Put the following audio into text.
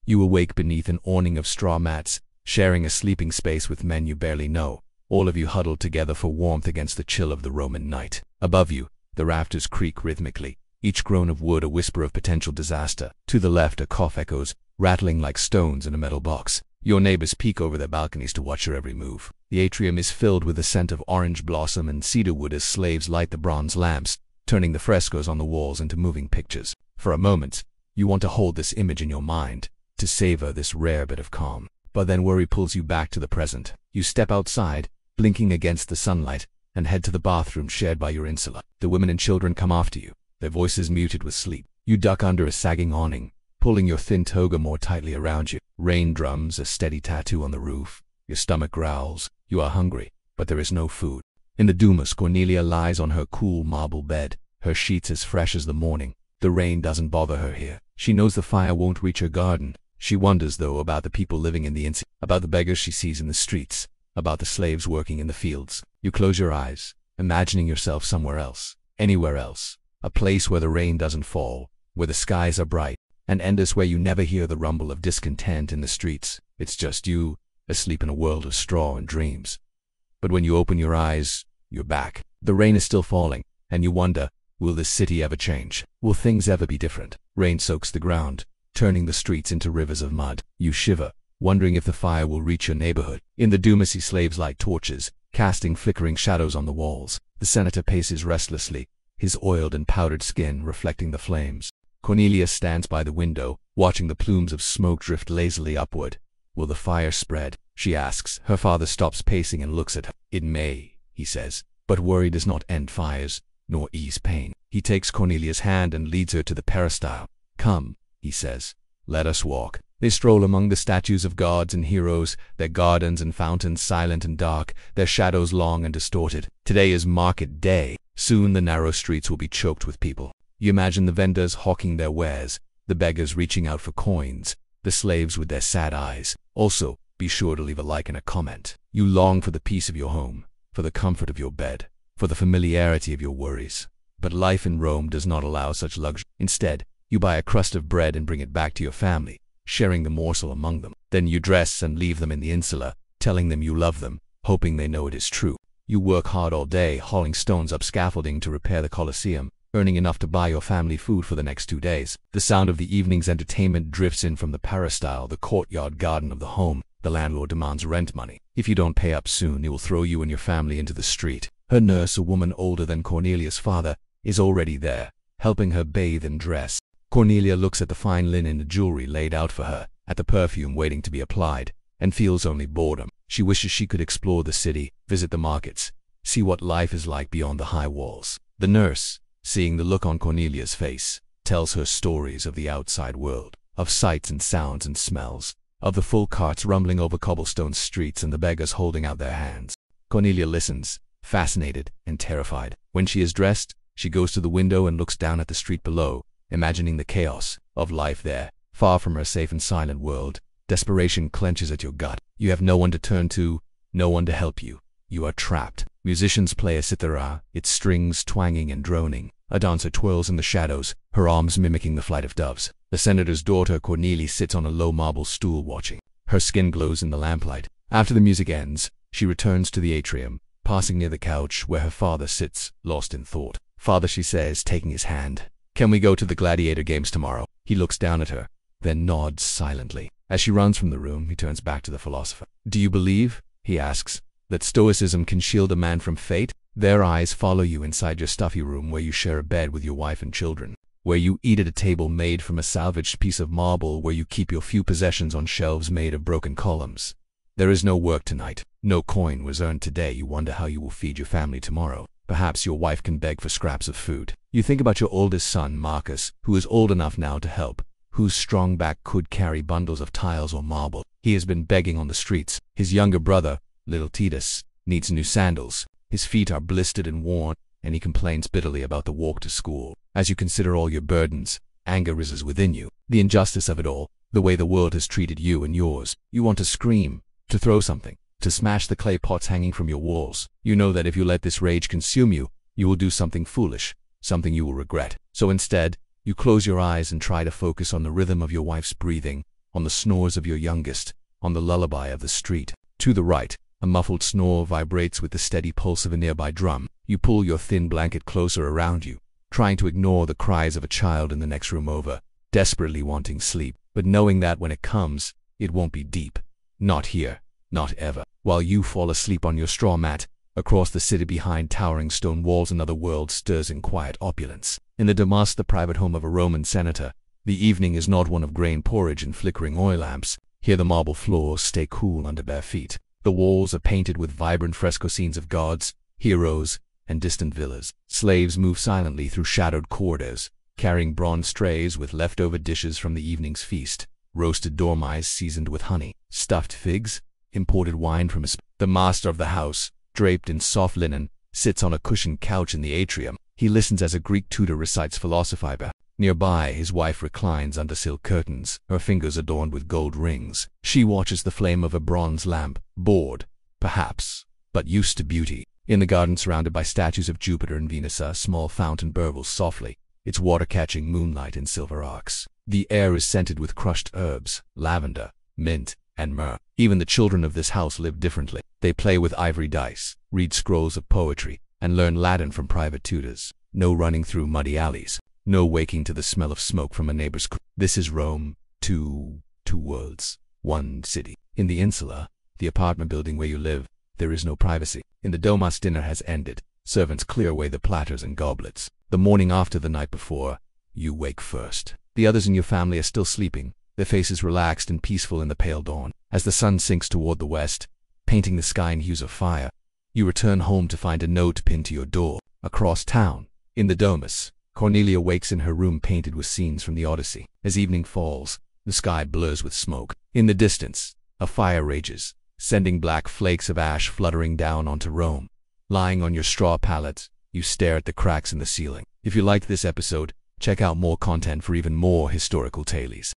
You awake beneath an awning of straw mats, sharing a sleeping space with men you barely know, all of you huddled together for warmth against the chill of the Roman night. Above you, the rafters creak rhythmically, each groan of wood a whisper of potential disaster. To the left, a cough echoes, rattling like stones in a metal box. Your neighbors peek over their balconies to watch your every move. The atrium is filled with the scent of orange blossom and cedarwood as slaves light the bronze lamps, turning the frescoes on the walls into moving pictures. For a moment, you want to hold this image in your mind, to savor this rare bit of calm. But then worry pulls you back to the present. You step outside, blinking against the sunlight, and head to the bathroom shared by your insula. The women and children come after you, their voices muted with sleep. You duck under a sagging awning, pulling your thin toga more tightly around you. Rain drums a steady tattoo on the roof. Your stomach growls. You are hungry, but there is no food. In the Dumas, Cornelia lies on her cool marble bed, her sheets as fresh as the morning. The rain doesn't bother her here. She knows the fire won't reach her garden. She wonders, though, about the people living in the insula, about the beggars she sees in the streets, about the slaves working in the fields. You close your eyes, imagining yourself somewhere else, anywhere else, a place where the rain doesn't fall, where the skies are bright, and endless, where you never hear the rumble of discontent in the streets. It's just you, asleep in a world of straw and dreams. But when you open your eyes, you're back. The rain is still falling, and you wonder, will this city ever change? Will things ever be different? Rain soaks the ground, turning the streets into rivers of mud. You shiver, wondering if the fire will reach your neighborhood. In the Dumacy, slaves light torches, casting flickering shadows on the walls. The senator paces restlessly, his oiled and powdered skin reflecting the flames. Cornelia stands by the window, watching the plumes of smoke drift lazily upward. Will the fire spread? She asks. Her father stops pacing and looks at her. It may, he says, but worry does not end fires, nor ease pain. He takes Cornelia's hand and leads her to the peristyle. Come, he says, let us walk. They stroll among the statues of gods and heroes, their gardens and fountains silent and dark, their shadows long and distorted. Today is market day. Soon the narrow streets will be choked with people. You imagine the vendors hawking their wares, the beggars reaching out for coins, the slaves with their sad eyes. Also, be sure to leave a like and a comment. You long for the peace of your home, for the comfort of your bed, for the familiarity of your worries. But life in Rome does not allow such luxury. Instead, you buy a crust of bread and bring it back to your family, sharing the morsel among them. Then you dress and leave them in the insula, telling them you love them, hoping they know it is true. You work hard all day, hauling stones up scaffolding to repair the Colosseum, earning enough to buy your family food for the next 2 days. The sound of the evening's entertainment drifts in from the peristyle, the courtyard garden of the home. The landlord demands rent money. If you don't pay up soon, he will throw you and your family into the street. Her nurse, a woman older than Cornelia's father, is already there, helping her bathe and dress. Cornelia looks at the fine linen and jewelry laid out for her, at the perfume waiting to be applied, and feels only boredom. She wishes she could explore the city, visit the markets, see what life is like beyond the high walls. The nurse, seeing the look on Cornelia's face, tells her stories of the outside world, of sights and sounds and smells, of the full carts rumbling over cobblestone streets and the beggars holding out their hands. Cornelia listens, fascinated and terrified. When she is dressed, she goes to the window and looks down at the street below, imagining the chaos of life there. Far from her safe and silent world, desperation clenches at your gut. You have no one to turn to, no one to help you. You are trapped. Musicians play a cithara, its strings twanging and droning. A dancer twirls in the shadows, her arms mimicking the flight of doves. The senator's daughter, Cornelia, sits on a low marble stool watching. Her skin glows in the lamplight. After the music ends, she returns to the atrium, passing near the couch where her father sits, lost in thought. Father, she says, taking his hand, can we go to the gladiator games tomorrow? He looks down at her, then nods silently. As she runs from the room, he turns back to the philosopher. Do you believe, he asks, that stoicism can shield a man from fate? Their eyes follow you inside your stuffy room where you share a bed with your wife and children, where you eat at a table made from a salvaged piece of marble, where you keep your few possessions on shelves made of broken columns. There is no work tonight. No coin was earned today. You wonder how you will feed your family tomorrow. Perhaps your wife can beg for scraps of food. You think about your oldest son, Marcus, who is old enough now to help, whose strong back could carry bundles of tiles or marble. He has been begging on the streets. His younger brother, little Titus, needs new sandals. His feet are blistered and worn, and he complains bitterly about the walk to school. As you consider all your burdens, anger rises within you. The injustice of it all, the way the world has treated you and yours. You want to scream, to throw something, to smash the clay pots hanging from your walls. You know that if you let this rage consume you, you will do something foolish, something you will regret. So instead, you close your eyes and try to focus on the rhythm of your wife's breathing, on the snores of your youngest, on the lullaby of the street. To the right, a muffled snore vibrates with the steady pulse of a nearby drum. You pull your thin blanket closer around you, trying to ignore the cries of a child in the next room over, desperately wanting sleep, but knowing that when it comes, it won't be deep. Not here, not ever. While you fall asleep on your straw mat, across the city behind towering stone walls another world stirs in quiet opulence. In the Domus, the private home of a Roman senator, the evening is not one of grain porridge and flickering oil lamps. Here the marble floors stay cool under bare feet. The walls are painted with vibrant fresco scenes of gods, heroes, and distant villas. Slaves move silently through shadowed corridors, carrying bronze trays with leftover dishes from the evening's feast. Roasted dormice seasoned with honey, stuffed figs, imported wine from the master of the house, draped in soft linen, sits on a cushioned couch in the atrium. He listens as a Greek tutor recites philosophy. Nearby, his wife reclines under silk curtains, her fingers adorned with gold rings. She watches the flame of a bronze lamp, bored, perhaps, but used to beauty. In the garden surrounded by statues of Jupiter and Venus, a small fountain burbles softly, its water catching moonlight in silver arcs. The air is scented with crushed herbs, lavender, mint, and myrrh. Even the children of this house live differently. They play with ivory dice, read scrolls of poetry, and learn Latin from private tutors. No running through muddy alleys, no waking to the smell of smoke from a neighbor's This is Rome, two worlds, one city. In the insula, the apartment building where you live, there is no privacy. In the Domus, dinner has ended. Servants clear away the platters and goblets. The morning after the night before, you wake first. The others in your family are still sleeping, their faces relaxed and peaceful in the pale dawn. As the sun sinks toward the west, painting the sky in hues of fire, you return home to find a note pinned to your door. Across town, in the Domus, Cornelia wakes in her room painted with scenes from the Odyssey. As evening falls, the sky blurs with smoke. In the distance, a fire rages, sending black flakes of ash fluttering down onto Rome. Lying on your straw pallet, you stare at the cracks in the ceiling. If you liked this episode, check out more content for even more historical tales.